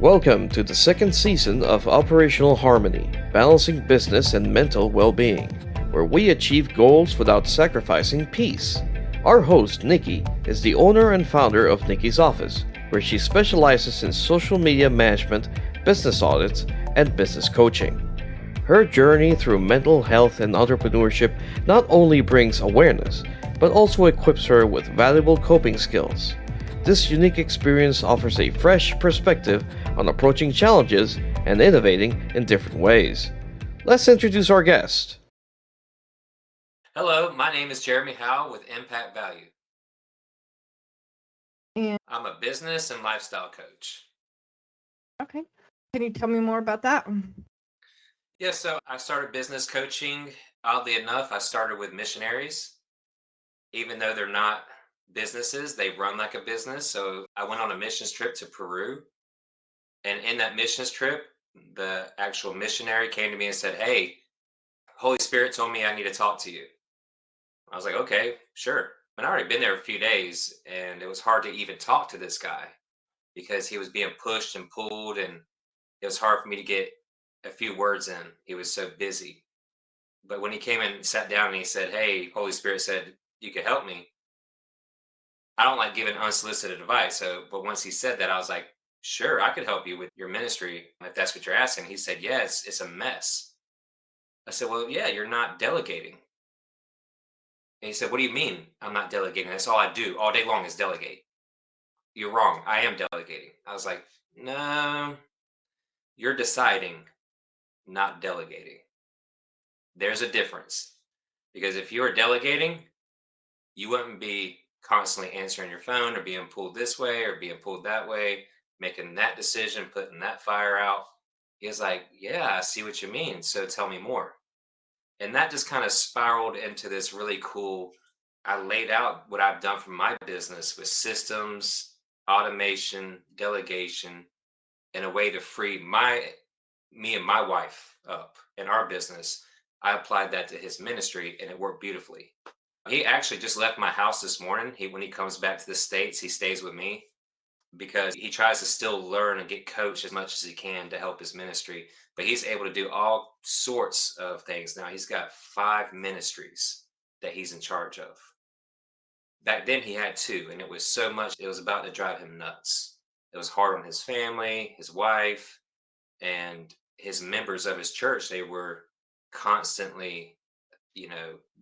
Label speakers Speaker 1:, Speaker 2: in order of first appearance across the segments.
Speaker 1: Welcome to the second season of Operational Harmony, balancing business and mental well-being, where we achieve goals without sacrificing peace. Our host, Nikki, is the owner and founder of Nikki's Office, where she specializes in social media management, business audits, and business coaching. Her journey through mental health and entrepreneurship not only brings awareness, but also equips her with valuable coping skills. This unique experience offers a fresh perspective on approaching challenges and innovating in different ways. Let's introduce our guest.
Speaker 2: Hello, my name is Jeremy Howell with Impact Value.
Speaker 3: And
Speaker 2: I'm a business and lifestyle coach.
Speaker 3: okay, can you tell me more about that?
Speaker 2: Yeah, so I started business coaching. Oddly enough, I started with missionaries. Even though they're not businesses, they run like a business. So I went on a missions trip to Peru. And in that missions trip, the actual missionary came to me and said, "Hey, Holy Spirit told me I need to talk to you." I was like, "Okay, sure." But I already been there a few days, and it was hard to even talk to this guy because he was being pushed and pulled, and it was hard for me to get a few words in. He was so busy. But when he came in and sat down and he said, "Hey, Holy Spirit said you could help me," I don't like giving unsolicited advice. So, but once he said that, I was like, "Sure, I could help you with your ministry if that's what you're asking." He said, "Yeah, it's a mess." I said, "Well, yeah, you're not delegating." And he said, "What do you mean I'm not delegating? That's all I do all day long is delegate." "You're wrong. I am delegating." I was like, "No, you're deciding, not delegating. There's a difference. Because if you were delegating, you wouldn't be constantly answering your phone or being pulled this way or being pulled that way, making that decision, putting that fire out." He was like, "Yeah, I see what you mean. So tell me more." And that just kind of spiraled into this really cool. I laid out what I've done for my business with systems, automation, delegation, and a way to free me and my wife up in our business. I applied that to his ministry and it worked beautifully. He actually just left my house this morning. When he comes back to the States, he stays with me because he tries to still learn and get coached as much as he can to help his ministry. But he's able to do all sorts of things now. He's got 5 ministries that he's in charge of. Back then, he had two, and it was so much, it was about to drive him nuts. It was hard on his family, his wife, and his members of his church. They were constantly,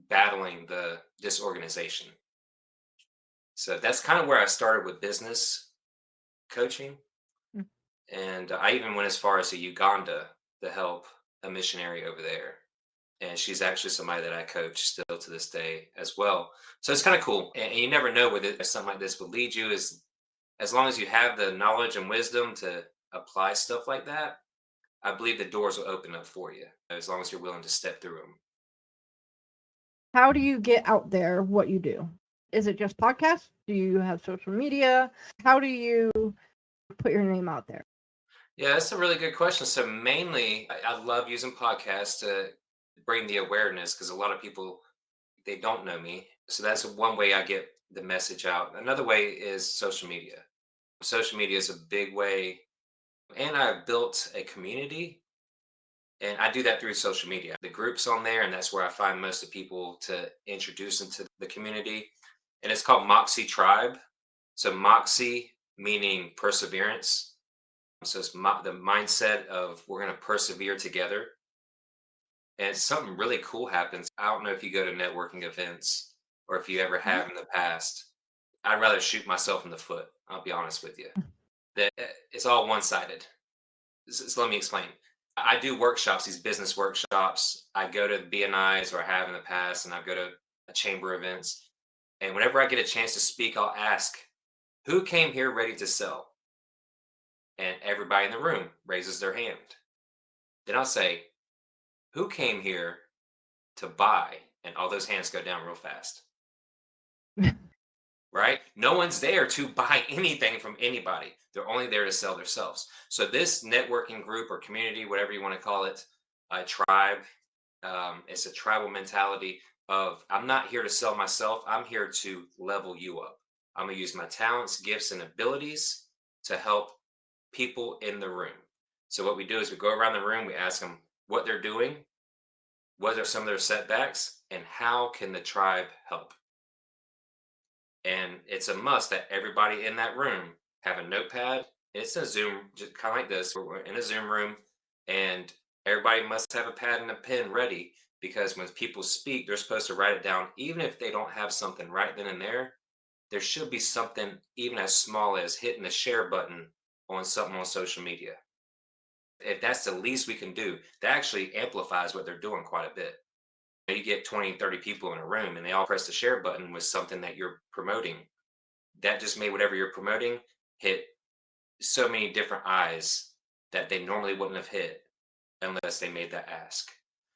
Speaker 2: battling the disorganization. So that's kind of where I started with business coaching.
Speaker 3: Mm.
Speaker 2: And I even went as far as to Uganda to help a missionary over there. And she's actually somebody that I coach still to this day as well. So it's kind of cool. And you never know where something like this will lead you, as long as you have the knowledge and wisdom to apply stuff like that. I believe the doors will open up for you as long as you're willing to step through them.
Speaker 3: How do you get out there what you do? Is it just podcasts? Do you have social media? How do you put your name out there?
Speaker 2: Yeah, that's a really good question. So mainly, I love using podcasts to bring the awareness because a lot of people, they don't know me. So that's one way I get the message out. Another way is social media. Social media is a big way, and I've built a community, and I do that through social media. The groups on there, and that's where I find most of the people to introduce into the community. And it's called Moxie Tribe. So Moxie meaning perseverance. So it's the mindset of we're going to persevere together. And something really cool happens. I don't know if you go to networking events or if you ever
Speaker 3: Mhm.
Speaker 2: have in the past. I'd rather shoot myself in the foot. I'll be honest with you. That it's all one-sided. So let me explain. I do workshops, these business workshops. I go to the BNIs, or I have in the past, and I go to chamber events. And whenever I get a chance to speak, I'll ask, "Who came here ready to sell?" And everybody in the room raises their hand. Then I'll say, "Who came here to buy?" And all those hands go down real fast. Right? No one's there to buy anything from anybody. They're only there to sell themselves. So this networking group or community, whatever you want to call it, a tribe, it's a tribal mentality of I'm not here to sell myself. I'm here to level you up. I'm gonna use my talents, gifts, and abilities to help people in the room. So what we do is we go around the room, we ask them what they're doing, what are some of their setbacks, and how can the tribe help? And it's a must that everybody in that room have a notepad. It's a Zoom, just kind of like this. We're in a Zoom room, and everybody must have a pad and a pen ready because when people speak, they're supposed to write it down. Even if they don't have something right then and there should be something even as small as hitting the share button on something on social media. If that's the least we can do, that actually amplifies what they're doing quite a bit. You get 20, 30 people in a room and they all press the share button with something that you're promoting. That just made whatever you're promoting hit so many different eyes that they normally wouldn't have hit unless they made that ask.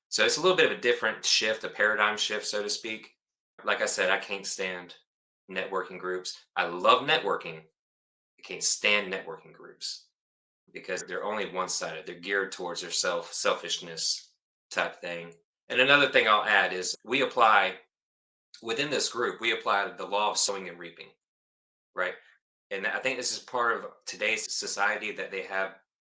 Speaker 2: So it's a little bit of a different shift, a paradigm shift, so to speak. Like I said, I can't stand networking groups. I love networking. I can't stand networking groups because they're only one-sided. They're geared towards their selfishness type thing. And another thing I'll add is we apply within this group, we apply the law of sowing and reaping, right? And I think this is part of today's society that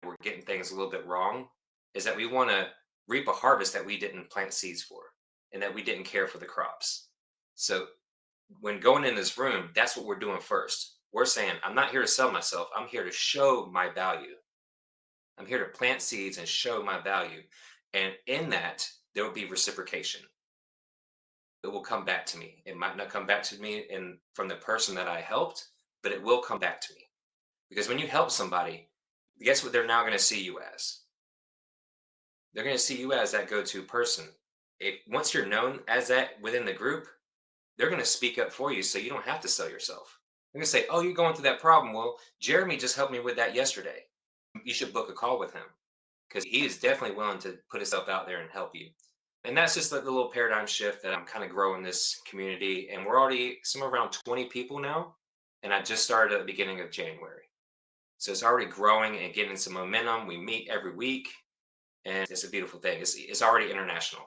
Speaker 2: we're getting things a little bit wrong, is that we want to reap a harvest that we didn't plant seeds for and that we didn't care for the crops. So when going in this room, that's what we're doing first. We're saying, I'm not here to sell myself. I'm here to show my value. I'm here to plant seeds and show my value. And in that, there will be reciprocation. It will come back to me. It might not come back to me from the person that I helped, but it will come back to me. Because when you help somebody, guess what they're now going to see you as? They're going to see you as that go-to person. Once you're known as that within the group, they're going to speak up for you so you don't have to sell yourself. They're going to say, oh, you're going through that problem. Well, Jeremy just helped me with that yesterday. You should book a call with him because he is definitely willing to put himself out there and help you. And that's just like the little paradigm shift that I'm kind of growing this community. And we're already somewhere around 20 people now. And I just started at the beginning of January. So it's already growing and getting some momentum. We meet every week and it's a beautiful thing. It's already international.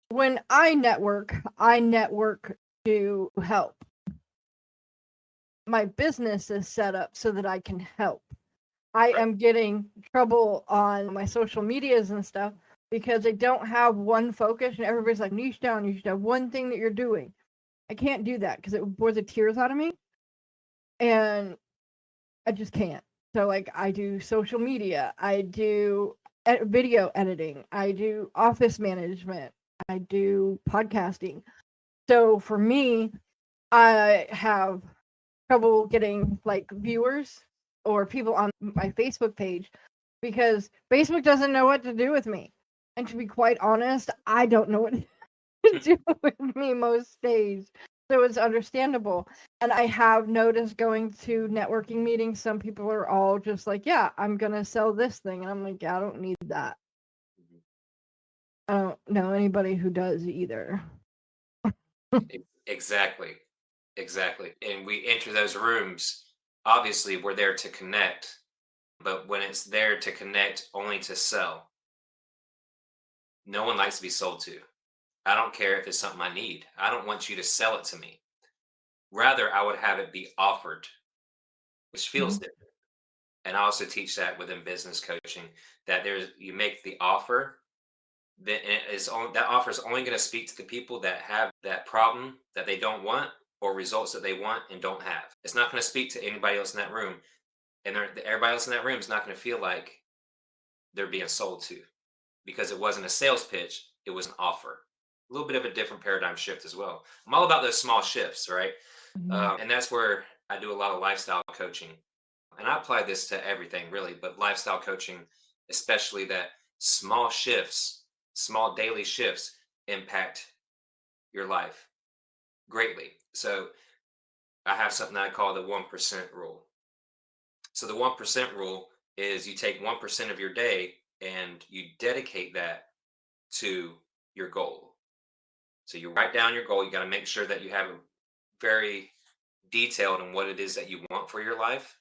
Speaker 3: When I network to help. My business is set up so that I can help. I am getting trouble on my social medias and stuff because they don't have one focus and everybody's like, niche down, you should have one thing that you're doing. I can't do that because it would bore the tears out of me. And I just can't. So like I do social media, I do video editing, I do office management, I do podcasting. So for me, I have trouble getting like viewers or people on my Facebook page because Facebook doesn't know what to do with me. And to be quite honest, I don't know what to do with me most days. So it's understandable. And I have noticed going to networking meetings, some people are all just like, yeah, I'm going to sell this thing. And I'm like, yeah, I don't need that. I don't know anybody who does either.
Speaker 2: Exactly. And we enter those rooms, obviously we're there to connect, but when it's there to connect only to sell, no one likes to be sold to. I don't care if it's something I need. I don't want you to sell it to me. Rather, I would have it be offered, which feels different. And I also teach that within business coaching, that you make the offer, that offer is only going to speak to the people that have that problem that they don't want or results that they want and don't have. It's not going to speak to anybody else in that room. And everybody else in that room is not going to feel like they're being sold to because it wasn't a sales pitch, it was an offer. A little bit of a different paradigm shift as well. I'm all about those small shifts, right? And that's where I do a lot of lifestyle coaching. And I apply this to everything really, but lifestyle coaching, especially that small shifts, small daily shifts impact your life greatly. So I have something that I call the 1% rule. So the 1% rule is you take 1% of your day and you dedicate that to your goal. So you write down your goal. You got to make sure that you have a very detailed on what it is that you want for your life.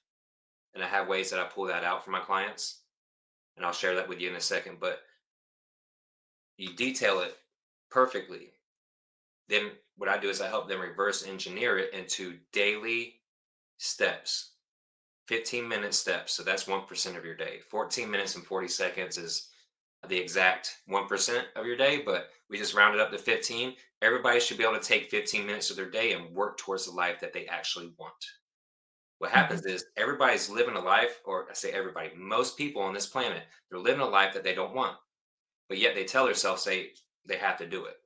Speaker 2: And I have ways that I pull that out for my clients. And I'll share that with you in a second. But you detail it perfectly. Then what I do is I help them reverse engineer it into daily steps, 15-minute steps. So that's 1% of your day. 14 minutes and 40 seconds is the exact 1% of your day, but we just rounded up to 15. Everybody should be able to take 15 minutes of their day and work towards the life that they actually want. What
Speaker 3: Mhm.
Speaker 2: happens is everybody's living a life, or I say everybody, most people on this planet, they're living a life that they don't want, but yet they tell themselves they have to do it.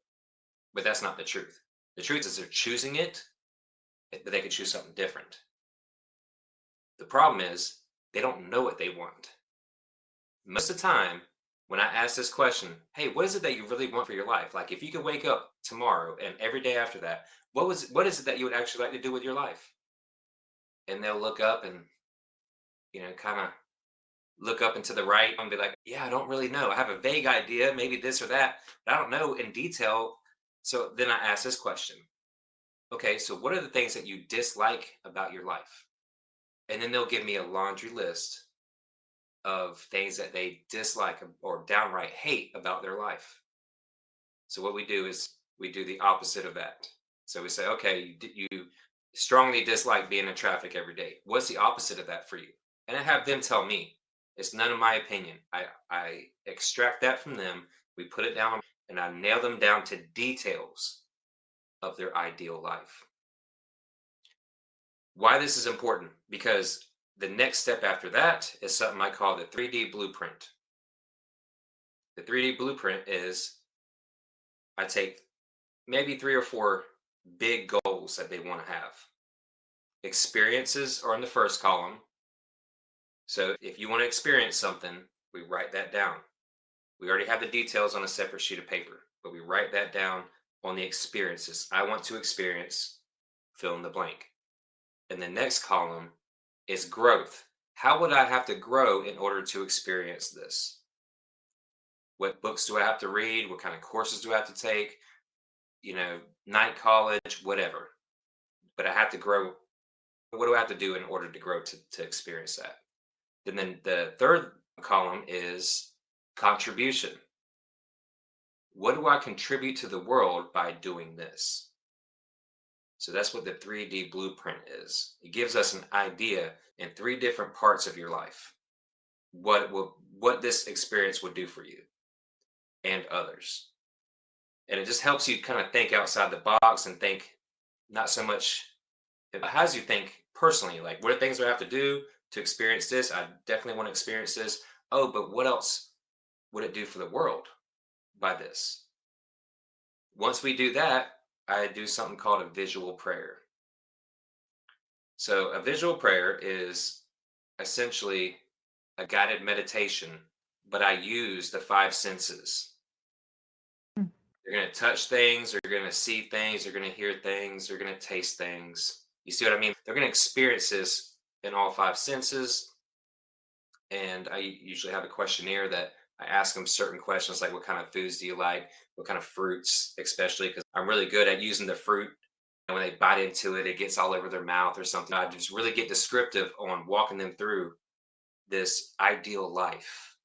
Speaker 2: But that's not the truth. The truth is they're choosing it, but they could choose something different. The problem is they don't know what they want. Most of the time, when I ask this question, hey, what is it that you really want for your life? Like if you could wake up tomorrow and every day after that, what is it that you would actually like to do with your life? And they'll look up and, kind of look up and to the right and be like, yeah, I don't really know. I have a vague idea, maybe this or that, but I don't know in detail. So then I ask this question. Okay, so what are the things that you dislike about your life? And then they'll give me a laundry list of things that they dislike or downright hate about their life. So what we do is we do the opposite of that. So we say, okay, you strongly dislike being in traffic every day. What's the opposite of that for you? And I have them tell me. It's none of my opinion. I extract that from them. We put it down and I nail them down to details of their ideal life. Why this is important? Because the next step after that is something I call the 3D blueprint. The 3D blueprint is I take maybe 3 or 4 big goals that they want to have. Experiences are in the first column. So if you want to experience something, we write that down. We already have the details on a separate sheet of paper, but we write that down on the experiences. I want to experience fill in the blank. And the next column is growth. How would I have to grow in order to experience this? What books do I have to read? What kind of courses do I have to take? Night college, whatever. But I have to grow. What do I have to do in order to grow to experience that? And then the third column is contribution. What do I contribute to the world by doing this? So that's what the 3D blueprint is. It gives us an idea in 3 different parts of your life what this experience would do for you and others. And it just helps you kind of think outside the box and think not so much it has you think personally, like what are things do I have to do to experience this? I definitely want to experience this. Oh, but what else would it do for the world by this? Once we do that, I do something called a visual prayer. So a visual prayer is essentially a guided meditation, but I use the 5 senses.
Speaker 3: Mm.
Speaker 2: You're going to touch things, you're going to see things, you're going to hear things, you're going to taste things. You see what I mean? They're going to experience this in all 5 senses. And I usually have a questionnaire that I ask them certain questions like what kind of foods do you like? What kind of fruits, especially because I'm really good at using the fruit. And when they bite into it, it gets all over their mouth or something. I just really get descriptive on walking them through this ideal life,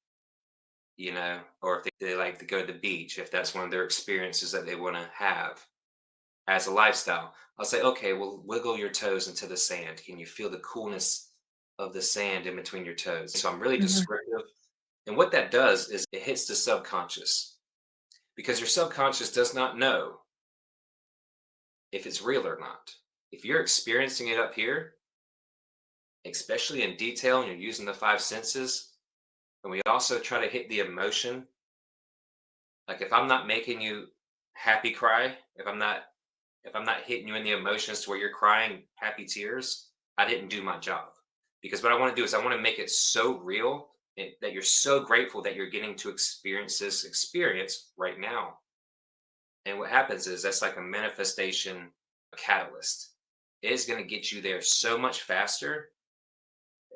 Speaker 2: or if they like to go to the beach, if that's one of their experiences that they want to have as a lifestyle. I'll say, okay, well, wiggle your toes into the sand. Can you feel the coolness of the sand in between your toes? So I'm really
Speaker 3: Mhm.
Speaker 2: descriptive. And what that does is it hits the subconscious because your subconscious does not know if it's real or not. If you're experiencing it up here, especially in detail, and you're using the 5 senses, and we also try to hit the emotion. Like if I'm not making you happy cry, if I'm not hitting you in the emotions to where you're crying happy tears, I didn't do my job. Because what I want to do is I want to make it so real that you're so grateful that you're getting to experience this experience right now. And what happens is that's like a manifestation a catalyst. It is going to get you there so much faster.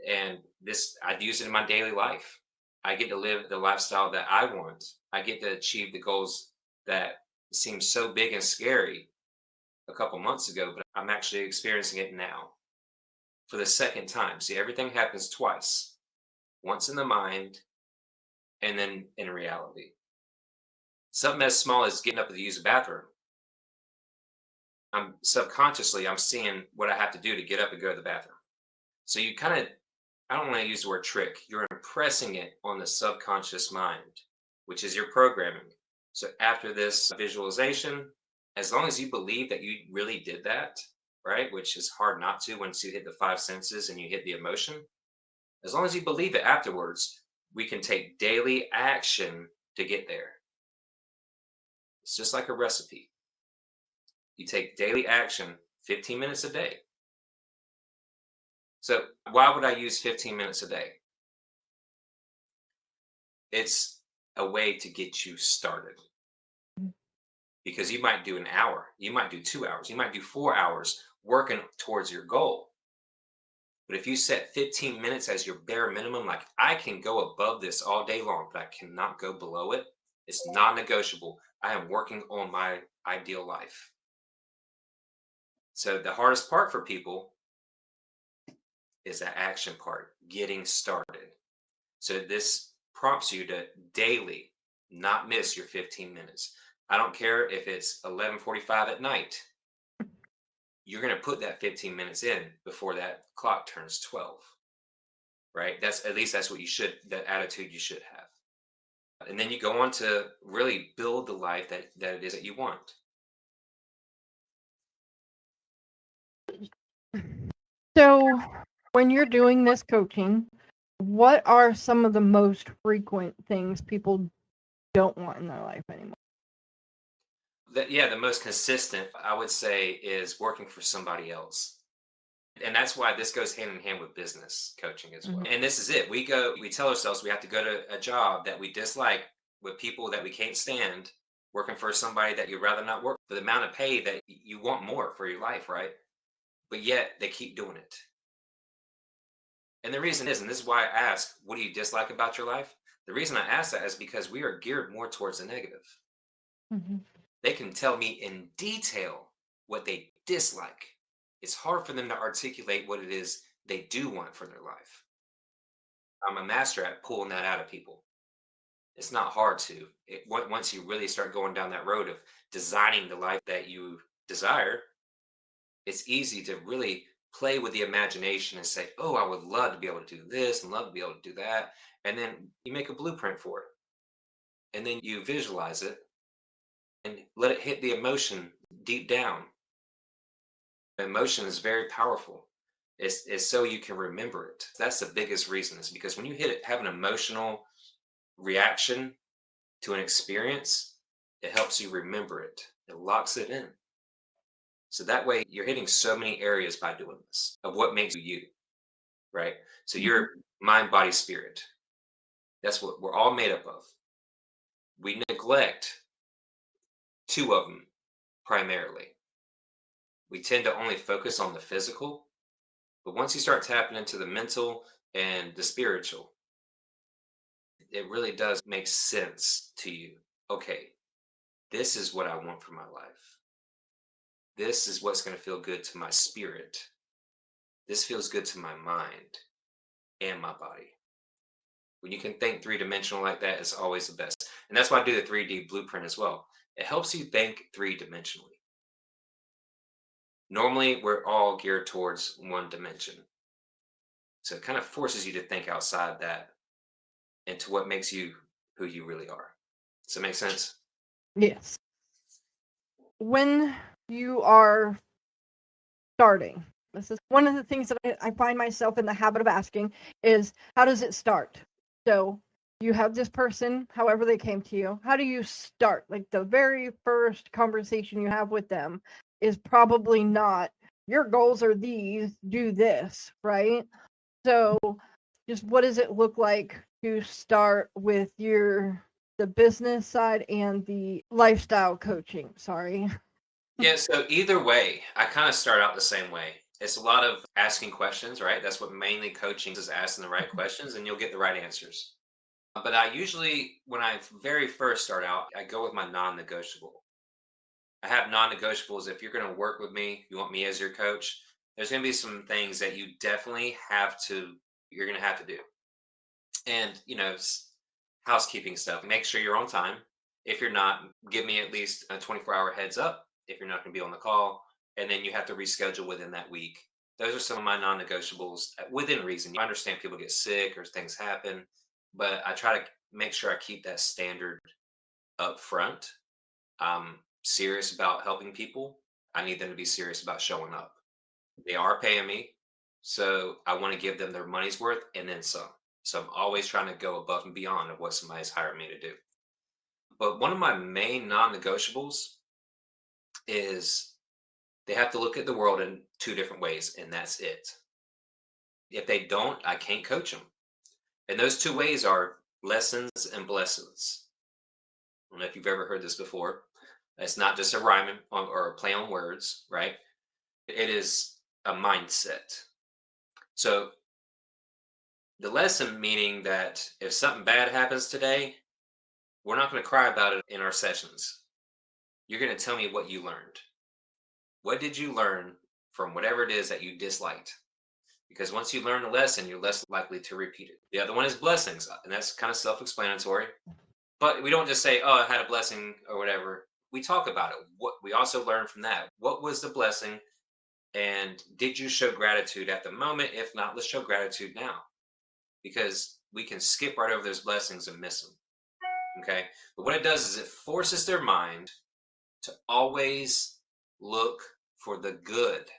Speaker 2: And this, I'd use it in my daily life. I get to live the lifestyle that I want. I get to achieve the goals that seem so big and scary a couple months ago, but I'm actually experiencing it now for the second time. See, everything happens twice, once in the mind and then in reality. Something as small as getting up to use the bathroom. I'm seeing what I have to do to get up and go to the bathroom. So you kind of I don't want to use the word trick. You're impressing it on the subconscious mind, which is your programming. So after this visualization, as long as you believe that you really did that, right, which is hard not to once you hit the five senses and you hit the emotion, as long as you believe it afterwards, we can take daily action to get there. It's just like a recipe. You take daily action, 15 minutes a day. So why would I use 15 minutes a day? It's a way to get you started, because you might do an hour, you might do 2 hours, you might do 4 hours working towards your goal. But if you set 15 minutes as your bare minimum, like I can go above this all day long, but I cannot go below it. It's non negotiable. I am working on my ideal life. So the hardest part for people is the action part, getting started. So this prompts you to daily not miss your 15 minutes. I don't care if it's 11:45 at night. You're going to put that 15 minutes in before that clock turns 12. Right? That's at least that's what you should, that attitude you should have. And then you go on to really build the life that it is that you want.
Speaker 3: So, when you're doing this coaching, what are some of the most frequent things people don't want in their life anymore?
Speaker 2: The most consistent, I would say, is working for somebody else. And that's why this goes hand in hand with business coaching as well.
Speaker 3: Mhm.
Speaker 2: And this is it. We tell ourselves we have to go to a job that we dislike with people that we can't stand, working for somebody that you'd rather not work for the amount of pay that you want more for your life, right? But yet they keep doing it. And the reason is, and this is why I ask, what do you dislike about your life? The reason I ask that is because we are geared more towards the negative.
Speaker 3: Mhm.
Speaker 2: They can tell me in detail what they dislike. It's hard for them to articulate what it is they do want for their life. I'm a master at pulling that out of people. It's not hard to. Once you really start going down that road of designing the life that you desire, it's easy to really play with the imagination and say, oh, I would love to be able to do this and love to be able to do that. And then you make a blueprint for it. And then you visualize it and let it hit the emotion deep down. Emotion is very powerful. It's so you can remember it. That's the biggest reason, is because when you hit it, have an emotional reaction to an experience, it helps you remember it. It locks it in. So that way you're hitting so many areas by doing this of what makes you you, right? So
Speaker 3: Mhm.
Speaker 2: your mind, body, spirit. That's what we're all made up of. We neglect two of them primarily. We tend to only focus on the physical, but once you start tapping into the mental and the spiritual, it really does make sense to you. Okay, this is what I want for my life. This is what's going to feel good to my spirit. This feels good to my mind and my body. When you can think three-dimensional like that, it's always the best. And that's why I do the 3D blueprint as well. It helps you think three-dimensionally. Normally, we're all geared towards one dimension. So it kind of forces you to think outside that into what makes you who you really are. Does that make sense?
Speaker 3: Yes. When you are starting, this is one of the things that I find myself in the habit of asking is, how does it start? So you have this person, however they came to you. How do you start? Like the very first conversation you have with them is probably not, your goals are these, do this, right? So just what does it look like to start with the business side and the lifestyle coaching? Sorry.
Speaker 2: Yeah, so either way, I kind of start out the same way. It's a lot of asking questions, right? That's what mainly coaching is, asking the right questions, and you'll get the right answers. But I usually, when I very first start out, I go with my non negotiable. I have non negotiables. If you're going to work with me, you want me as your coach, there's going to be some things that you're going to have to do. And, housekeeping stuff. Make sure you're on time. If you're not, give me at least a 24-hour heads up if you're not going to be on the call. And then you have to reschedule within that week. Those are some of my non-negotiables within reason. I understand people get sick or things happen, but I try to make sure I keep that standard up front. I'm serious about helping people. I need them to be serious about showing up. They are paying me, so I want to give them their money's worth and then some. So I'm always trying to go above and beyond of what somebody's hired me to do. But one of my main non-negotiables is they have to look at the world in two different ways, and that's it. If they don't, I can't coach them. And those two ways are lessons and blessings. I don't know if you've ever heard this before. It's not just a or a play on words, right? It is a mindset. So the lesson meaning that if something bad happens today, we're not going to cry about it in our sessions. You're going to tell me what you learned. What did you learn from whatever it is that you disliked? Because once you learn a lesson, you're less likely to repeat it. The other one is blessings, and that's kind of self-explanatory. But we don't just say, "Oh, I had a blessing" or whatever. We talk about it. What we also learn from that. What was the blessing? And did you show gratitude at the moment? If not, let's show gratitude now. Because we can skip right over those blessings and miss them. Okay. But what it does is it forces their mind to always look for the good,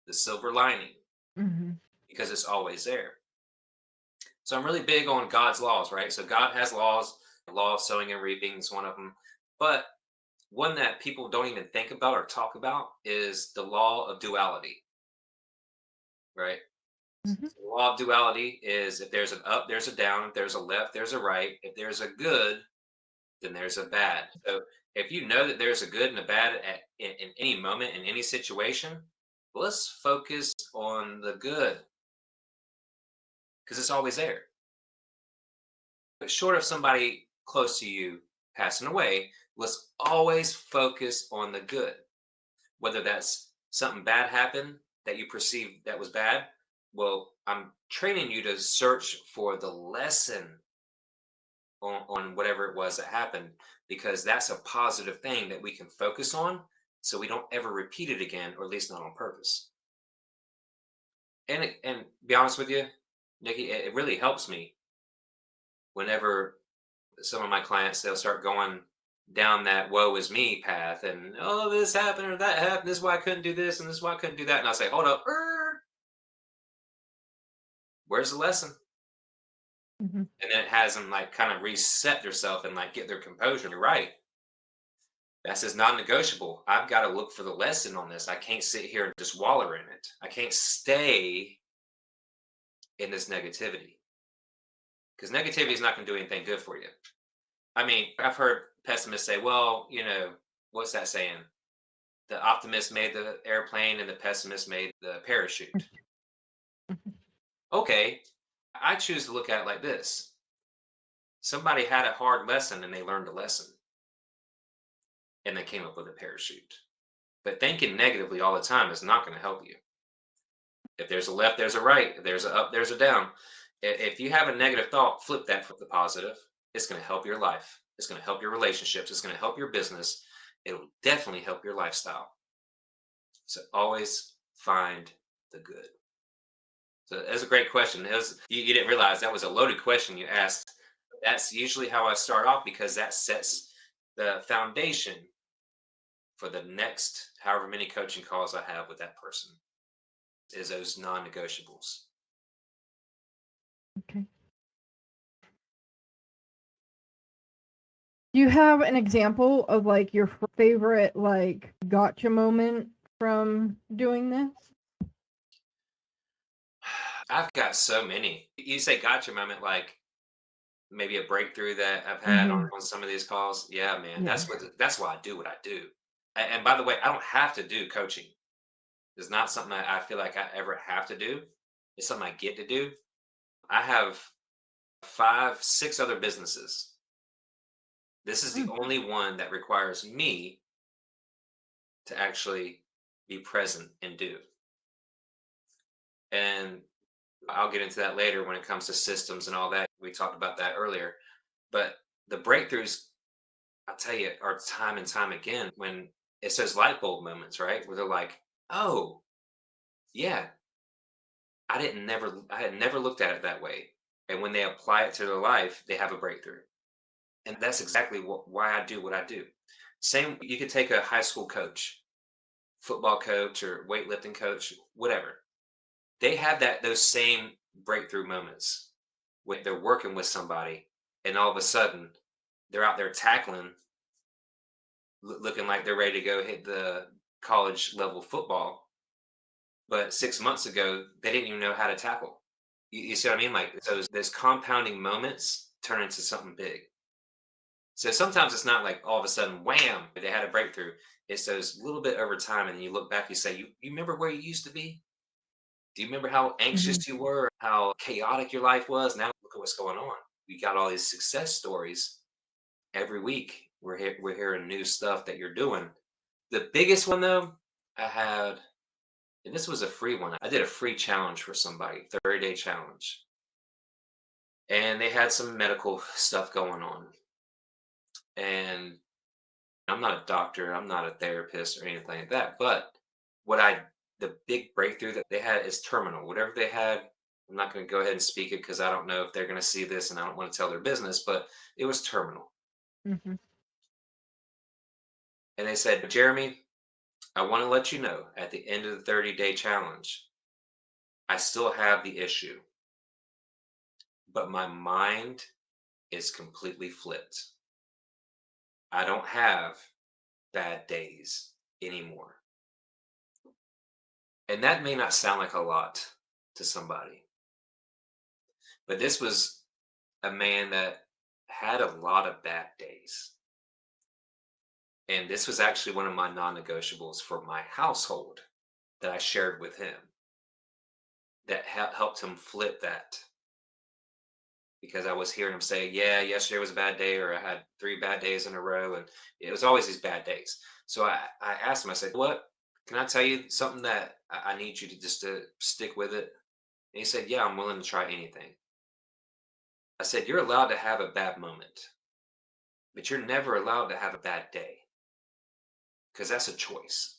Speaker 2: the silver lining,
Speaker 3: Hmm.
Speaker 2: because it's always there. So I'm really big on God's laws, right? So God has laws. The law of sowing and reaping is one of them. But one that people don't even think about or talk about is the law of duality, right?
Speaker 3: Hmm.
Speaker 2: The law of duality is if there's an up, there's a down. If there's a left, there's a right. If there's a good, then there's a bad. So if you know that there's a good and a bad in any moment, in any situation, let's focus on the good because it's always there. But short of somebody close to you passing away, let's always focus on the good. Whether that's something bad happened that you perceive that was bad, well, I'm training you to search for the lesson on whatever it was that happened, because that's a positive thing that we can focus on so we don't ever repeat it again, or at least not on purpose. And be honest with you, Nikki, it really helps me whenever some of my clients, they'll start going down that woe is me path, and oh, this happened or that happened, this is why I couldn't do this and this is why I couldn't do that, and I say, hold up, where's the lesson?
Speaker 3: Hmm.
Speaker 2: And then it has them like kind of reset themselves and like get their composure. You're right. That's just non-negotiable. I've got to look for the lesson on this. I can't sit here and just wallow in it. I can't stay in this negativity, because negativity is not going to do anything good for you. I mean, I've heard pessimists say, well, what's that saying? The optimist made the airplane and the pessimist made the parachute. Okay, I choose to look at it like this. Somebody had a hard lesson and they learned a lesson and they came up with a parachute. But thinking negatively all the time is not going to help you. If there's a left, there's a right. If there's a up, there's a down. If you have a negative thought, flip that for the positive. It's going to help your life. It's going to help your relationships. It's going to help your business. It'll definitely help your lifestyle. So always find the good. So that's a great question. You didn't realize that was a loaded question you asked. That's usually how I start off, because that sets the foundation for the next however many coaching calls I have with that person, is those non-negotiables.
Speaker 3: Okay. Do you have an example of like your favorite like gotcha moment from doing this?
Speaker 2: I've got so many. You say gotcha moment, like maybe a breakthrough that I've had
Speaker 3: Hmm.
Speaker 2: on some of these calls. Yeah, man,
Speaker 3: Yeah.
Speaker 2: that's why I do what I do. And by the way, I don't have to do coaching. It's not something I feel like I ever have to do. It's something I get to do. I have 5, 6 other businesses. This is the
Speaker 3: Mm.
Speaker 2: only one that requires me to actually be present and do. And I'll get into that later when it comes to systems and all that. We talked about that earlier. But the breakthroughs, I'll tell you, are time and time again when it's those light bulb moments, right? Where they're like, oh, yeah, I had never looked at it that way. And when they apply it to their life, they have a breakthrough. And that's exactly why I do what I do. Same, you could take a high school coach, football coach, or weightlifting coach, whatever. They have those same breakthrough moments when they're working with somebody, and all of a sudden they're out there tackling, looking like they're ready to go hit the college level football. But 6 months ago, they didn't even know how to tackle. You see what I mean? Like those compounding moments turn into something big. So sometimes it's not like all of a sudden, wham, they had a breakthrough. It's those little bit over time, and then you look back, you say, you remember where you used to be? Do you remember how
Speaker 3: Hmm.
Speaker 2: anxious you were, how chaotic your life was? Now look at what's going on. We got all these success stories every week. We're hearing new stuff that you're doing. The biggest one though, I had, and this was a free one. I did a free challenge for somebody, 30-day challenge. And they had some medical stuff going on. And I'm not a doctor, I'm not a therapist or anything like that. But the big breakthrough that they had is terminal. Whatever they had, I'm not going to go ahead and speak it because I don't know if they're going to see this and I don't want to tell their business, but it was terminal.
Speaker 3: Hmm.
Speaker 2: And they said, Jeremy, I want to let you know at the end of the 30-day challenge, I still have the issue, but my mind is completely flipped. I don't have bad days anymore. And that may not sound like a lot to somebody, but this was a man that had a lot of bad days. And this was actually one of my non negotiables for my household that I shared with him that helped him flip that, because I was hearing him say, yeah, yesterday was a bad day, or I had 3 bad days in a row. And it was always these bad days. So I asked him, I said, what? Can I tell you something that I need you to just to stick with it? And he said, yeah, I'm willing to try anything. I said, you're allowed to have a bad moment, but you're never allowed to have a bad day because that's a choice.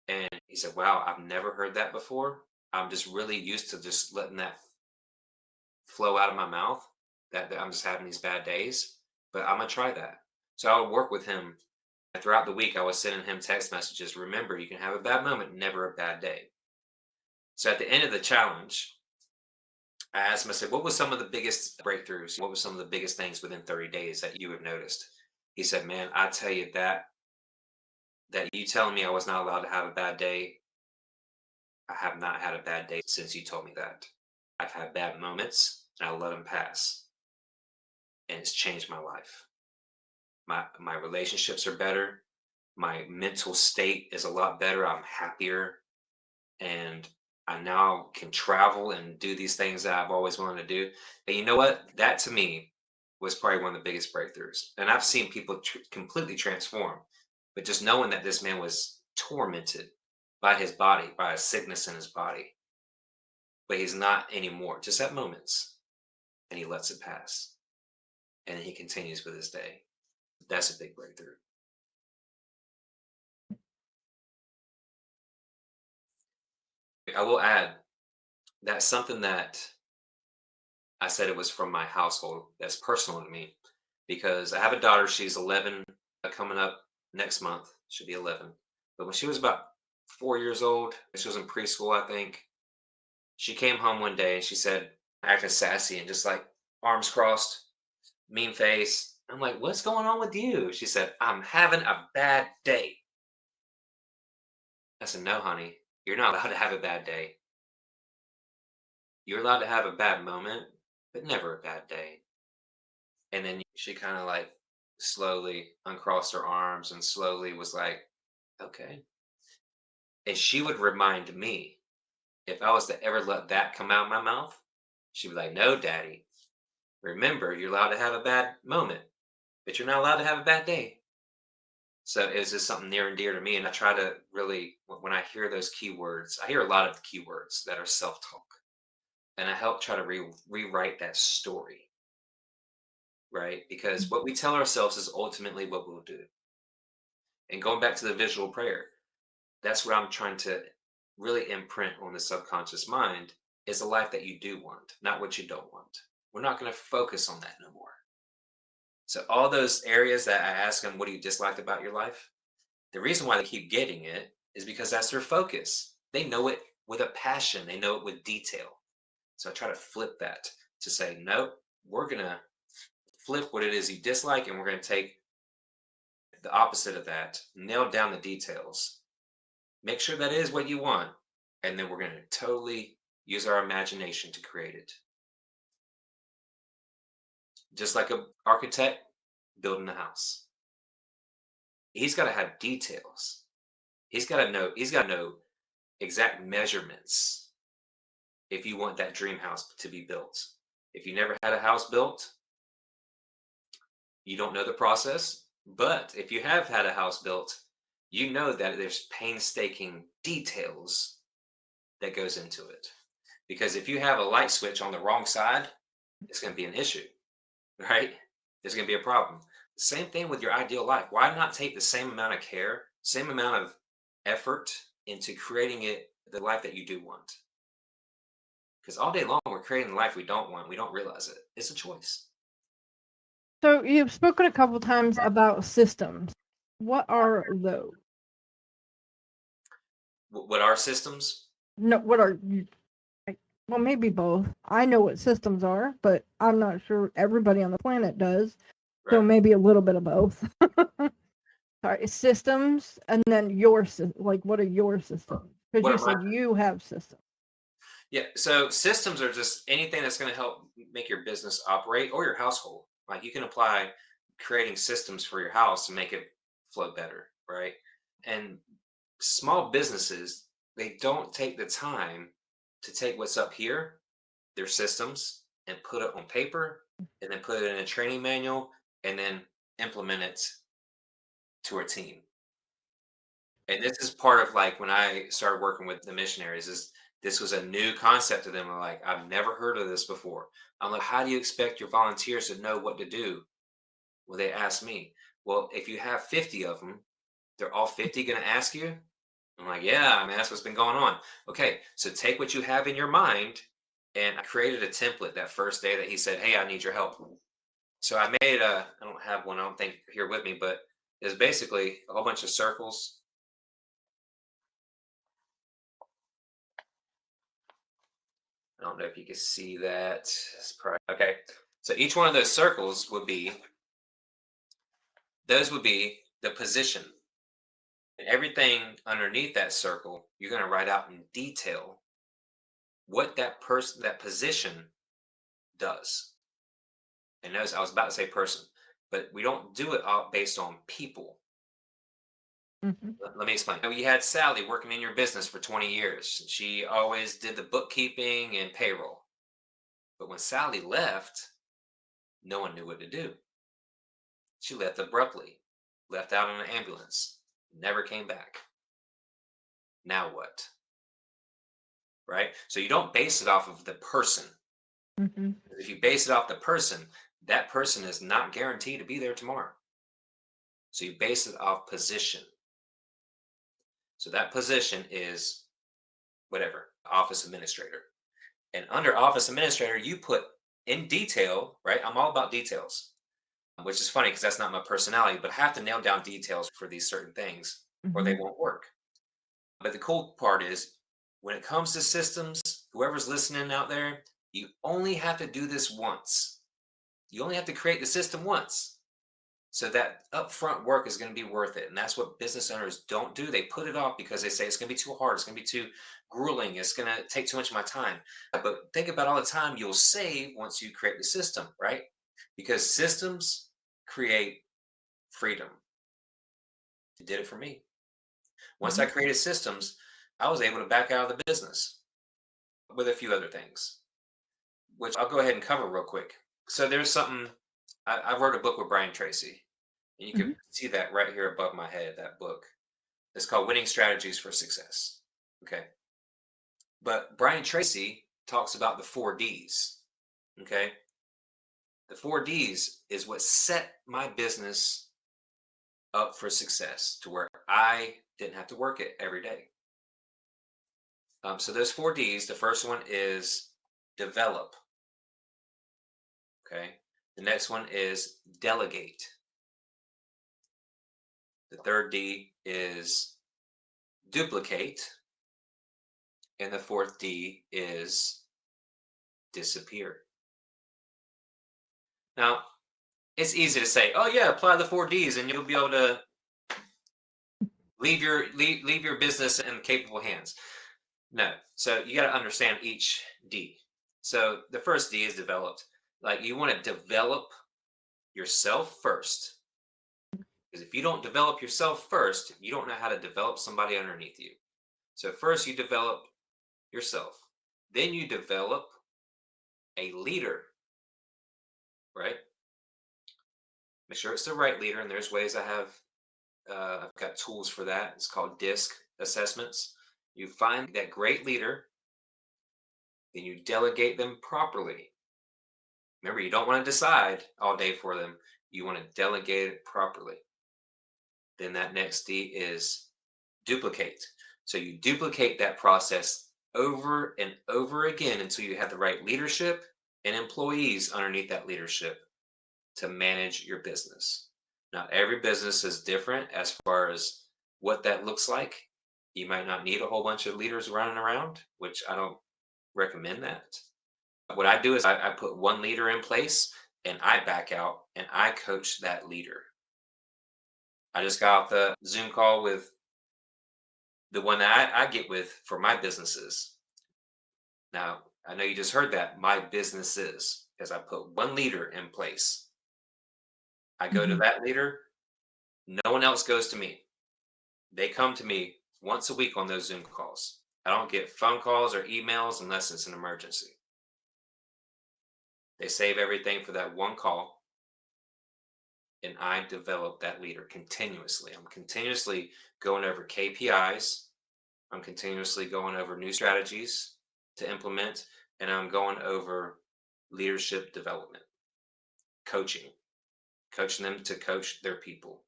Speaker 2: And he said, wow, I've never heard that before. I'm just really used to just letting that flow out of my mouth, that I'm just having these bad days, but I'm going to try that. So I would work with him. And throughout the week, I was sending him text messages. Remember, you can have a bad moment, never a bad day. So at the end of the challenge, I asked him, I said, what was some of the biggest breakthroughs? What was some of the biggest things within 30 days that you have noticed? He said, man, I tell you that you telling me I was not allowed to have a bad day, I have not had a bad day since you told me that. I've had bad moments and I let them pass. And it's changed my life. My relationships are better. My mental state is a lot better. I'm happier. And I now can travel and do these things that I've always wanted to do. And you know what? That to me was probably one of the biggest breakthroughs. And I've seen people completely transform. But just knowing that this man was tormented by his body, by a sickness in his body, but he's not anymore, just at moments, and he lets it pass. And then he continues with his day. That's a big breakthrough. I will add that's something that I said it was from my household that's personal to me, because I have a daughter. She's 11, coming up next month. She'll be 11. But when she was about 4 years old, she was in preschool, I think. She came home one day and she said, acting sassy and just like arms crossed, mean face. I'm like, what's going on with you? She said, I'm having a bad day. I said, no, honey, you're not allowed to have a bad day. You're allowed to have a bad moment, but never a bad day. And then she kind of like slowly uncrossed her arms and slowly was like, okay. And she would remind me, if I was to ever let that come out of my mouth, she'd be like, no, daddy, remember, you're allowed to have a bad moment, but you're not allowed to have a bad day. So it's just something near and dear to me. And I try to really, when I hear those keywords, I hear a lot of keywords that are self talk. And I help try to rewrite that story, right? Because what we tell ourselves is ultimately what we'll do. And going back to the visual prayer, that's what I'm trying to really imprint on the subconscious mind is the life that you do want, not what you don't want. We're not going to focus on that no more. So all those areas that I ask them, what do you dislike about your life? The reason why they keep getting it is because that's their focus. They know it with a passion. They know it with detail. So I try to flip that to say, nope, we're going to flip what it is you dislike, and we're going to take the opposite of that, nail down the details, make sure that is what you want, and then we're going to totally use our imagination to create it. Just like an architect building a house. He's got to have details. He's got to know exact measurements if you want that dream house to be built. If you never had a house built, you don't know the process. But if you have had a house built, you know that there's painstaking details that goes into it. Because if you have a light switch on the wrong side, it's going to be an issue, right? There's going to be a problem. Same thing with your ideal life. Why not take the same amount of care, same amount of effort into creating it the life that you do want? Because all day long we're creating the life we don't want. We don't realize it. It's a choice.
Speaker 3: So you've spoken a couple times about systems. What are those?
Speaker 2: What are systems?
Speaker 3: No, what are you? Well, maybe both. I know what systems are, but I'm not sure everybody on the planet does. So
Speaker 2: Right.
Speaker 3: maybe a little bit of both. Sorry, systems, and then what are your systems? Because
Speaker 2: What
Speaker 3: you
Speaker 2: are my
Speaker 3: said you have systems.
Speaker 2: Yeah, so systems are just anything that's going to help make your business operate or your household. Like you can apply creating systems for your house to make it flow better, right? And small businesses, they don't take the time to take what's up here, their systems, and put it on paper, and then put it in a training manual, and then implement it to a team. And this is part of like when I started working with the missionaries, is this was a new concept to them. I'm like, I've never heard of this before. I'm like, how do you expect your volunteers to know what to do? Well, they asked me, well, if you have 50 of them, they're all 50 going to ask you? I'm like, yeah, I mean, that's what's been going on. Okay, so take what you have in your mind. And I created a template that first day that he said, hey, I need your help. So I made I don't have one, I don't think here with me, but it's basically a whole bunch of circles. I don't know if you can see that. Okay. So each one of those circles would be, those would be the position. And everything underneath that circle, you're going to write out in detail what that position does. And notice I was about to say person, but we don't do it all based on people.
Speaker 3: Mm-hmm.
Speaker 2: Let me explain. You had Sally working in your business for 20 years. She always did the bookkeeping and payroll. But when Sally left, no one knew what to do. She left abruptly, left out in an ambulance, never came back. Now what? Right? So you don't base it off of the person.
Speaker 3: Mm-hmm.
Speaker 2: If you base it off the person, that person is not guaranteed to be there tomorrow. So you base it off position. So that position is whatever, office administrator. And under office administrator, you put in detail, right? I'm all about details, which is funny because that's not my personality, but I have to nail down details for these certain things or they
Speaker 3: Mm-hmm.
Speaker 2: won't work. But the cool part is when it comes to systems, whoever's listening out there, you only have to do this once. You only have to create the system once. So that upfront work is going to be worth it. And that's what business owners don't do. They put it off because they say it's going to be too hard. It's going to be too grueling. It's going to take too much of my time. But think about all the time you'll save once you create the system, right? Because systems create freedom. It did it for me. Once I
Speaker 3: Mm-hmm.
Speaker 2: created systems, I was able to back out of the business with a few other things, which I'll go ahead and cover real quick. So there's something, I wrote a book with Brian Tracy, and you
Speaker 3: Mm-hmm.
Speaker 2: can see that right here above my head, that book. It's called Winning Strategies for Success. Okay. But Brian Tracy talks about the 4 Ds. Okay. The 4 Ds is what set my business up for success to where I didn't have to work it every day. So those 4 Ds, the first one is develop. Okay. The next one is delegate. The third D is duplicate. And the fourth D is disappear. Now, it's easy to say, oh yeah, apply the 4 Ds and you'll be able to leave your business in capable hands. No. So you got to understand each D. So the first D is developed. Like you want to develop yourself first. Because if you don't develop yourself first, you don't know how to develop somebody underneath you. So first you develop yourself. Then you develop a leader, right? Make sure it's the right leader. And there's ways I've got tools for that. It's called DISC assessments. You find that great leader, then you delegate them properly. Remember, you don't want to decide all day for them. You want to delegate it properly. Then that next D is duplicate. So you duplicate that process over and over again until you have the right leadership and employees underneath that leadership to manage your business. Now, every business is different as far as what that looks like. You might not need a whole bunch of leaders running around, which I don't recommend that. What I do is I put one leader in place and I back out and I coach that leader. I just got off the Zoom call with the one that I get with for my businesses. Now, I know you just heard that, my businesses, because I put one leader in place. I go to
Speaker 3: Mhm.
Speaker 2: that leader, no one else goes to me. They come to me once a week on those Zoom calls. I don't get phone calls or emails unless it's an emergency. They save everything for that one call, and I develop that leader continuously. I'm continuously going over KPIs. I'm continuously going over new strategies to implement, and I'm going over leadership development, coaching them to coach their people.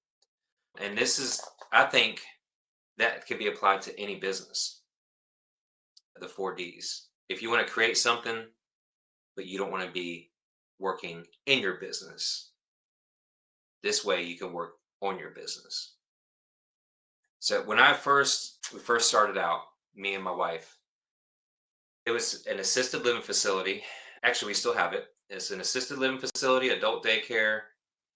Speaker 2: And this is, I think, that could be applied to any business, the 4 Ds. If you want to create something, but you don't want to be working in your business, this way you can work on your business. So when we first started out, me and my wife, it was an assisted living facility. Actually, we still have it. It's an assisted living facility, adult daycare,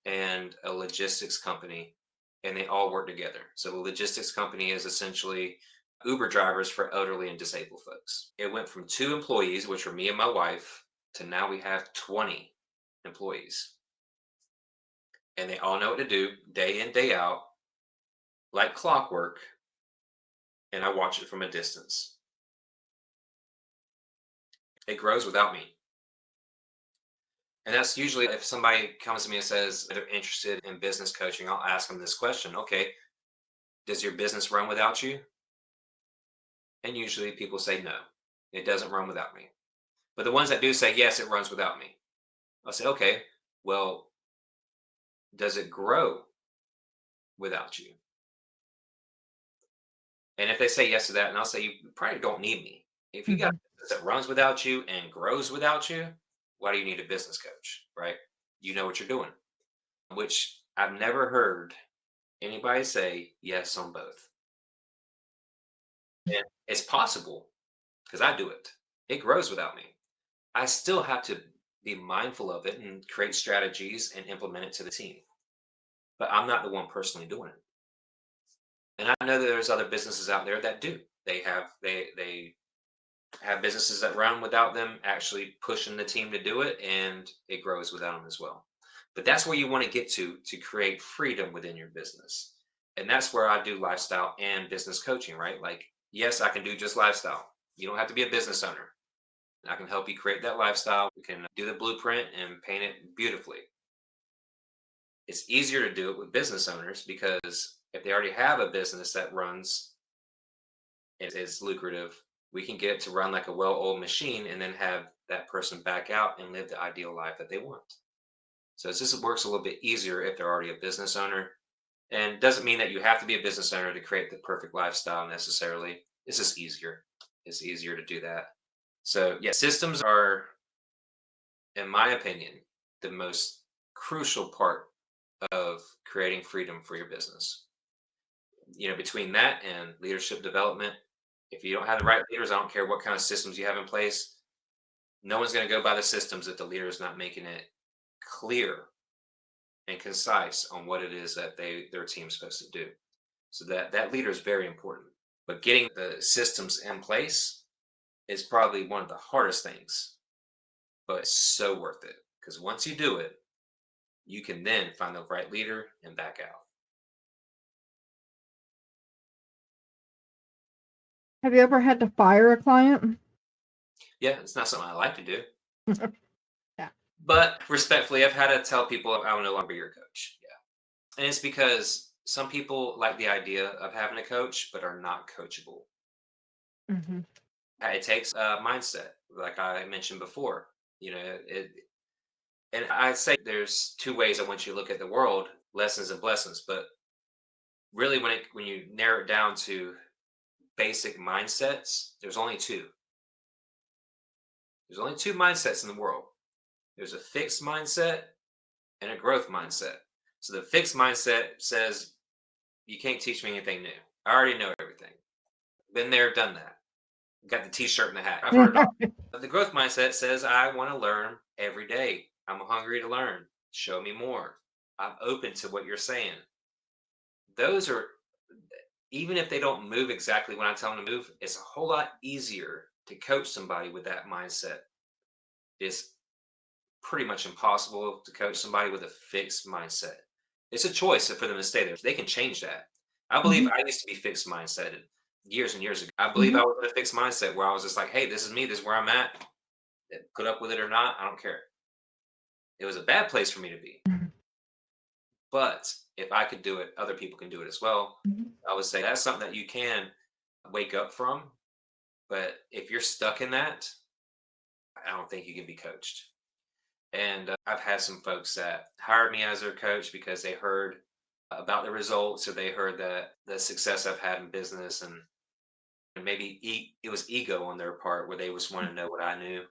Speaker 2: and a logistics company, and they all work together. So the logistics company is essentially Uber drivers for elderly and disabled folks. It went from 2 employees, which were me and my wife, to now we have 20 employees. And they all know what to do day in, day out, like clockwork. And I watch it from a distance. It grows without me. And that's usually if somebody comes to me and says they're interested in business coaching, I'll ask them this question. Okay, does your business run without you? And usually people say no, it doesn't run without me. But the ones that do say yes, it runs without me, I'll say, okay, well, does it grow without you? And if they say yes to that, and I'll say, you probably don't need me. If you got
Speaker 3: Mhm.
Speaker 2: a business that runs without you and grows without you, why do you need a business coach, right? You know what you're doing, which I've never heard anybody say yes on both. And it's possible because I do it. It grows without me. I still have to be mindful of it and create strategies and implement it to the team. But I'm not the one personally doing it. And I know that there's other businesses out there that do. They have businesses that run without them actually pushing the team to do it, and it grows without them as well. But that's where you want to get to create freedom within your business. And that's where I do lifestyle and business coaching, right? Like, yes, I can do just lifestyle. You don't have to be a business owner. I can help you create that lifestyle. We can do the blueprint and paint it beautifully. It's easier to do it with business owners because if they already have a business that runs and is lucrative, we can get it to run like a well-oiled machine and then have that person back out and live the ideal life that they want. So it just works a little bit easier if they're already a business owner. And doesn't mean that you have to be a business owner to create the perfect lifestyle necessarily. It's just easier. it's easier to do that. So yeah, systems are, in my opinion, the most crucial part of creating freedom for your business. Between that and leadership development, if you don't have the right leaders, I don't care what kind of systems you have in place, no one's going to go by the systems if the leader is not making it clear and concise on what it is that their team's supposed to do. So that leader is very important. But getting the systems in place is probably one of the hardest things, but it's so worth it because once you do it, you can then find the right leader and back out.
Speaker 3: Have you ever had to fire a client?
Speaker 2: Yeah, it's not something I like to do,
Speaker 3: Yeah.
Speaker 2: but respectfully, I've had to tell people I will no longer be your coach. Yeah. And it's because some people like the idea of having a coach, but are not coachable.
Speaker 3: Hmm.
Speaker 2: It takes a mindset, like I mentioned before. And I'd say there's two ways I want you to look at the world: lessons and blessings. But really, when you narrow it down to basic mindsets, there's only two. There's only two mindsets in the world. There's a fixed mindset and a growth mindset. So the fixed mindset says you can't teach me anything new. I already know everything. Been there, done that. Got the T-shirt and the hat. I've heard it all. But the growth mindset says I want to learn every day. I'm hungry to learn. Show me more. I'm open to what you're saying. Those are, even if they don't move exactly when I tell them to move, it's a whole lot easier to coach somebody with that mindset. It's pretty much impossible to coach somebody with a fixed mindset. It's a choice for them to stay there. They can change that. I believe
Speaker 3: Hmm.
Speaker 2: I used to be fixed mindset years and years ago. I believe
Speaker 3: Hmm.
Speaker 2: I was in a fixed mindset where I was just like, hey, this is me. This is where I'm at. Put up with it or not, I don't care. It was a bad place for me to be. But if I could do it, other people can do it as well. I would say that's something that you can wake up from. But if you're stuck in that, I don't think you can be coached. And I've had some folks that hired me as their coach because they heard about the results or they heard that the success I've had in business, and maybe it was ego on their part where they just want to know what I knew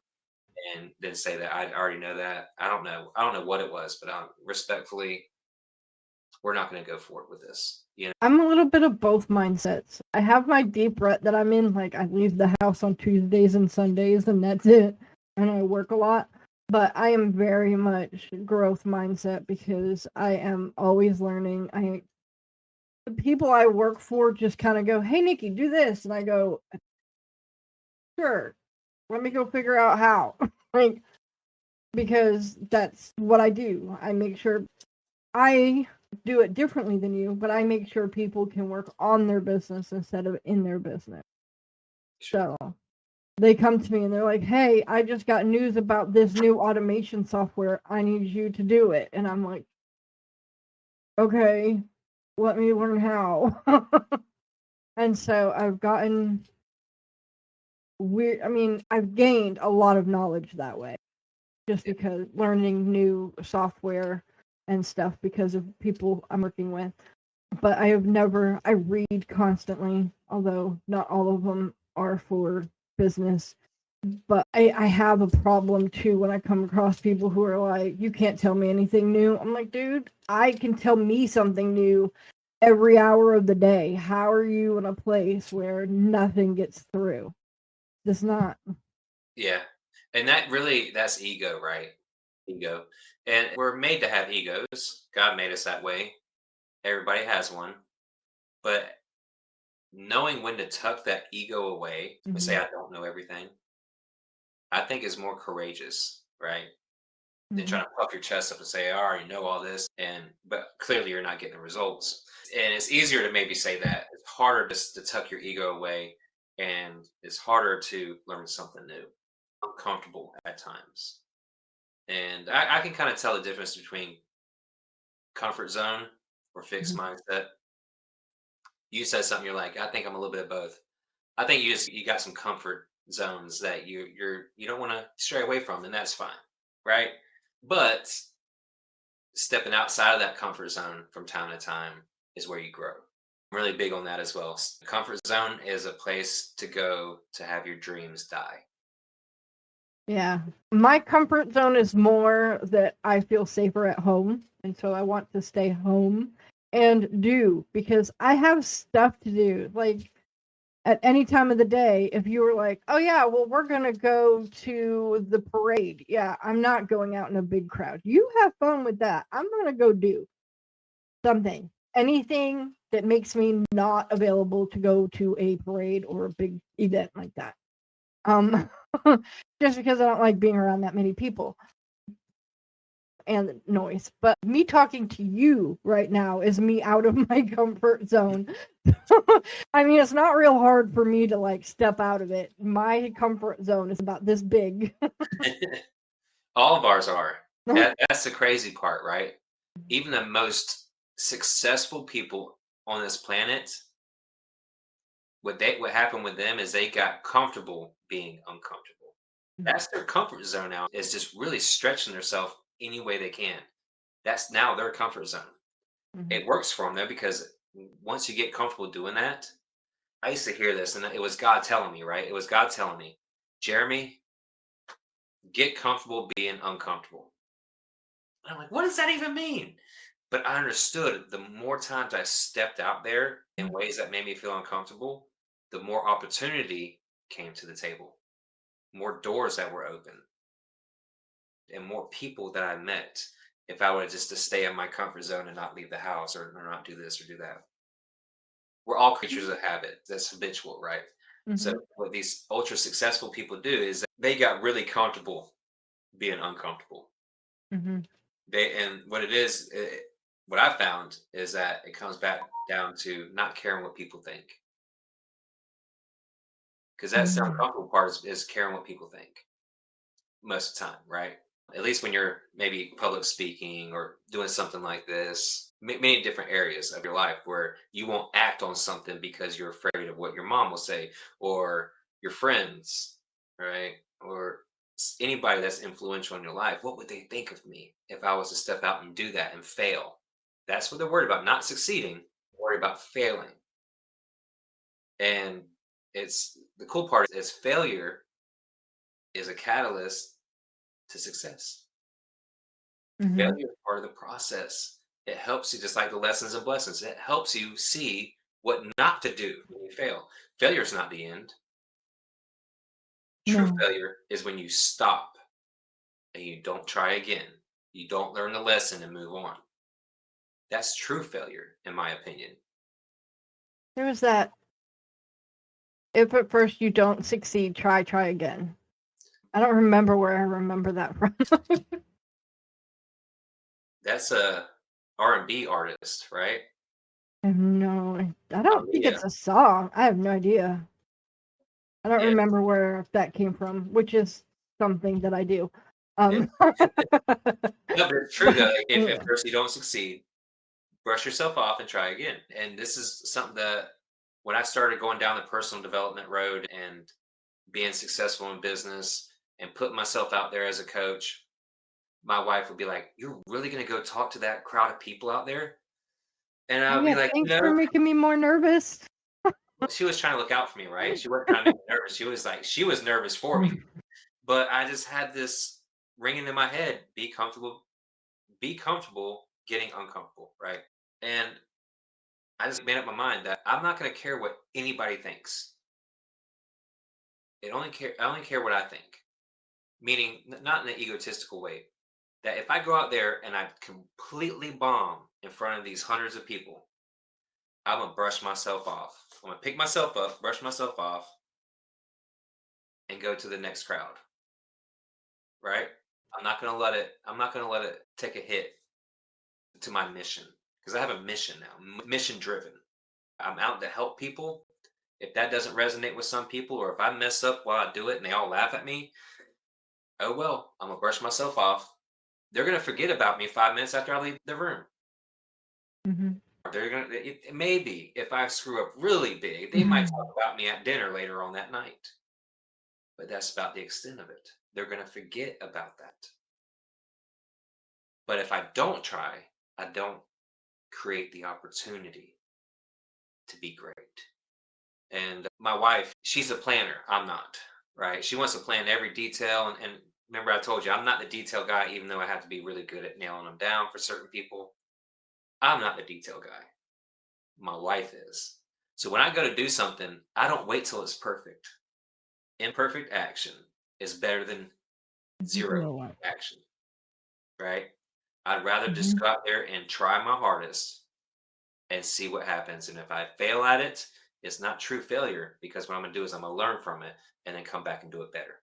Speaker 2: and then say that I already know that. I don't know. I don't know what it was, but respectfully, we're not going to go forward with this.
Speaker 3: I'm a little bit of both mindsets. I have my deep rut that I'm in, like I leave the house on Tuesdays and Sundays and that's it. And I work a lot. But I am very much growth mindset because I am always learning. The people I work for just kind of go, "Hey Nikki, do this." And I go, "Sure. Let me go figure out how." Like, because that's what I do. I make sure I do it differently than you, but I make sure people can work on their business instead of in their business.
Speaker 2: Sure.
Speaker 3: So they come to me and they're like, "Hey, I just got news about this new automation software. I need you to do it." And I'm like, "Okay, let me learn how." And so I've gotten weird. I mean, I've gained a lot of knowledge that way just
Speaker 2: Yeah.
Speaker 3: because learning new software and stuff because of people I'm working with. But I read constantly, although not all of them are for business. But I have a problem too when I come across people who are like, "You can't tell me anything new." I'm like, dude, I can tell me something new every hour of the day. How are you in a place where nothing gets through? It's not.
Speaker 2: Yeah. And that's ego, right? Ego. And we're made to have egos. God made us that way. Everybody has one. But knowing when to tuck that ego away and say,
Speaker 3: Mhm.
Speaker 2: I don't know everything, I think is more courageous, right? Than
Speaker 3: Mhm.
Speaker 2: trying to puff your chest up and say, I already know all this. But clearly you're not getting the results. And it's easier to maybe say that. It's harder to tuck your ego away. And it's harder to learn something new. Uncomfortable at times. And I can kind of tell the difference between comfort zone or fixed
Speaker 3: Mhm.
Speaker 2: mindset. You said something, you're like, I think I'm a little bit of both. I think you got some comfort zones that you don't want to stray away from, and that's fine, right? But stepping outside of that comfort zone from time to time is where you grow. I'm really big on that as well. Comfort zone is a place to go to have your dreams die.
Speaker 3: Yeah. My comfort zone is more that I feel safer at home. And so I want to stay home and do because I have stuff to do. Like at any time of the day, if you were like, oh, yeah, well, we're going to go to the parade. Yeah, I'm not going out in a big crowd. You have fun with that. I'm going to go do something. Anything that makes me not available to go to a parade or a big event like that. Just because I don't like being around that many people and noise. But me talking to you right now is me out of my comfort zone. I mean, it's not real hard for me to like step out of it. My comfort zone is about this big.
Speaker 2: All of ours are. That's the crazy part, right? Even the most successful people on this planet, what happened with them is they got comfortable being uncomfortable. That's their comfort zone now, is just really stretching themselves any way they can. That's now their comfort zone.
Speaker 3: Mhm.
Speaker 2: It works for them though, because once you get comfortable doing that, I used to hear this and it was God telling me, right? It was God telling me, Jeremy, get comfortable being uncomfortable. And I'm like, what does that even mean? But I understood the more times I stepped out there in ways that made me feel uncomfortable, the more opportunity came to the table, more doors that were open, and more people that I met if I were just to stay in my comfort zone and not leave the house or not do this or do that. We're all creatures of habit. That's habitual, right? So
Speaker 3: Mhm.
Speaker 2: what these ultra successful people do is they got really comfortable being uncomfortable.
Speaker 3: Mhm.
Speaker 2: And what it is, what I found is that it comes back down to not caring what people think, because that's the
Speaker 3: Mhm.
Speaker 2: uncomfortable part is caring what people think most of the time, right? At least when you're maybe public speaking or doing something like this, many different areas of your life where you won't act on something because you're afraid of what your mom will say or your friends, right? Or anybody that's influential in your life. What would they think of me if I was to step out and do that and fail? That's what they're worried about, not succeeding, worried about failing. And it's the cool part is failure is a catalyst to success.
Speaker 3: Mhm.
Speaker 2: Failure is part of the process. It helps you, just like the lessons and blessings. It helps you see what not to do when you fail. Failure is not the end. True
Speaker 3: No.
Speaker 2: failure is when you stop and you don't try again. You don't learn the lesson and move on. That's true failure, in my opinion.
Speaker 3: There was that. If at first you don't succeed, try again. I don't remember where I remember that from.
Speaker 2: That's a R&B artist, right?
Speaker 3: No, I don't think
Speaker 2: Yeah,
Speaker 3: it's a song. I have no idea. I don't
Speaker 2: yeah,
Speaker 3: remember where that came from, which is something that I do.
Speaker 2: yeah.
Speaker 3: Um,
Speaker 2: No, but it's true
Speaker 3: but
Speaker 2: though. If at
Speaker 3: yeah.
Speaker 2: first you don't succeed, brush yourself off and try again. And this is something that when I started going down the personal development road and being successful in business and putting myself out there as a coach, my wife would be like, "You're really going to go talk to that crowd of people out there?" And
Speaker 3: Oh
Speaker 2: I'd be
Speaker 3: yeah,
Speaker 2: like,
Speaker 3: thanks for making me more nervous.
Speaker 2: she was trying to look out for me, right? She wasn't trying to make me nervous. She was like, she was nervous for me. But I just had this ringing in my head: be comfortable getting uncomfortable, right? And I just made up my mind that I'm not going to care what anybody thinks. I only care what I think. Meaning, not in an egotistical way. That if I go out there and I completely bomb in front of these hundreds of people, I'm gonna brush myself off. I'm gonna pick myself up, brush myself off, and go to the next crowd. Right? I'm not gonna let it take a hit to my mission because I have a mission now. Mission driven. I'm out to help people. If that doesn't resonate with some people, or if I mess up while I do it and they all laugh at me, oh well. I'm gonna brush myself off. They're gonna forget about me 5 minutes after I leave the room.
Speaker 3: Mhm.
Speaker 2: They're gonna maybe if I screw up really big, they might talk
Speaker 3: Mhm.
Speaker 2: about me at dinner later on that night. But that's about the extent of it. They're gonna forget about that. But if I don't try, I don't create the opportunity. to be great. And my wife, she's a planner. I'm not, right? She wants to plan every detail. And remember, I told you, I'm not the detail guy, even though I have to be really good at nailing them down for certain people. I'm not the detail guy. My wife is. So when I go to do something, I don't wait till it's perfect. Imperfect action is better than zero action, right? I'd rather just
Speaker 3: Mhm.
Speaker 2: go out there and try my hardest and see what happens. And if I fail at it, it's not true failure, because what I'm going to do is I'm going to learn from it and then come back and do it better.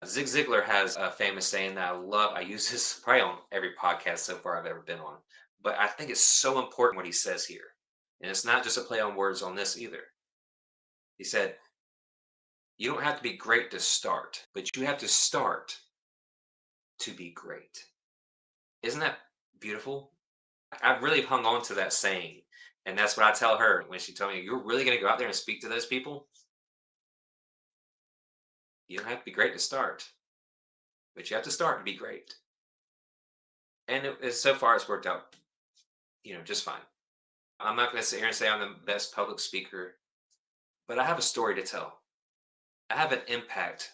Speaker 2: Zig Ziglar has a famous saying that I love. I use this probably on every podcast so far I've ever been on, but I think it's so important what he says here. And it's not just a play on words on this either. He said, you don't have to be great to start, but you have to start to be great. Isn't that beautiful? I've really hung on to that saying. And that's what I tell her when she told me, you're really going to go out there and speak to those people? You don't have to be great to start, but you have to start to be great. And so far, it's worked out, just fine. I'm not going to sit here and say I'm the best public speaker, but I have a story to tell. I have an impact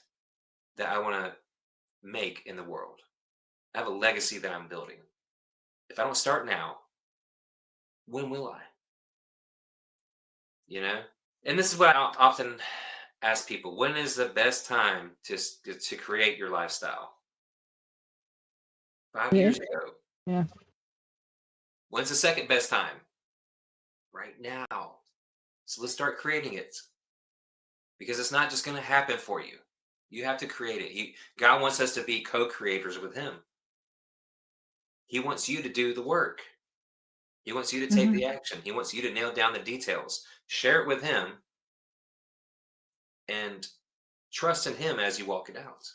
Speaker 2: that I want to make in the world. I have a legacy that I'm building. If I don't start now, when will I? And this is what I often ask people: when is the best time to create your lifestyle? 5 years ago.
Speaker 3: Yeah.
Speaker 2: When's the second best time? Right now. So let's start creating it, because it's not just going to happen for you. You have to create it. God wants us to be co-creators with Him. He wants you to do the work. He wants you to take the action. He wants you to nail down the details. Share it with Him and trust in Him as you walk it out.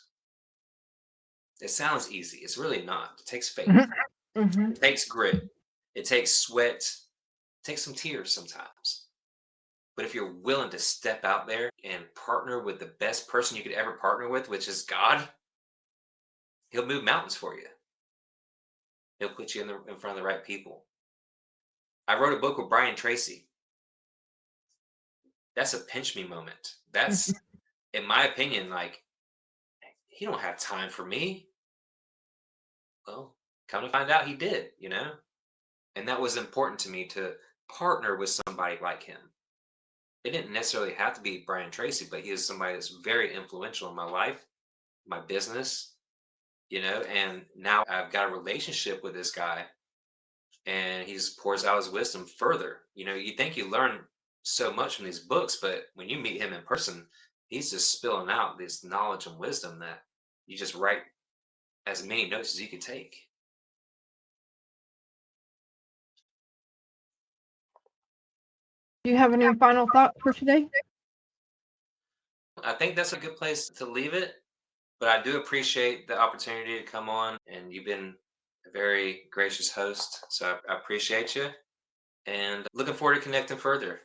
Speaker 2: It sounds easy. It's really not. It takes faith.
Speaker 3: Mhm.
Speaker 2: It takes grit. It takes sweat. It takes some tears sometimes. But if you're willing to step out there and partner with the best person you could ever partner with, which is God, He'll move mountains for you. He'll put you in front of the right people. I wrote a book with Brian Tracy. That's a pinch me moment. That's, in my opinion, like, he don't have time for me. Well, come to find out he did. And that was important to me, to partner with somebody like him. It didn't necessarily have to be Brian Tracy, but he is somebody that's very influential in my life, my business, and now I've got a relationship with this guy, and he just pours out his wisdom further. You think you learn so much from these books, but when you meet him in person, he's just spilling out this knowledge and wisdom that you just write as many notes as you could take.
Speaker 3: Do you have any final thoughts for today?
Speaker 2: I think that's a good place to leave it, but I do appreciate the opportunity to come on, and you've been a very gracious host, so I appreciate you, and looking forward to connecting further.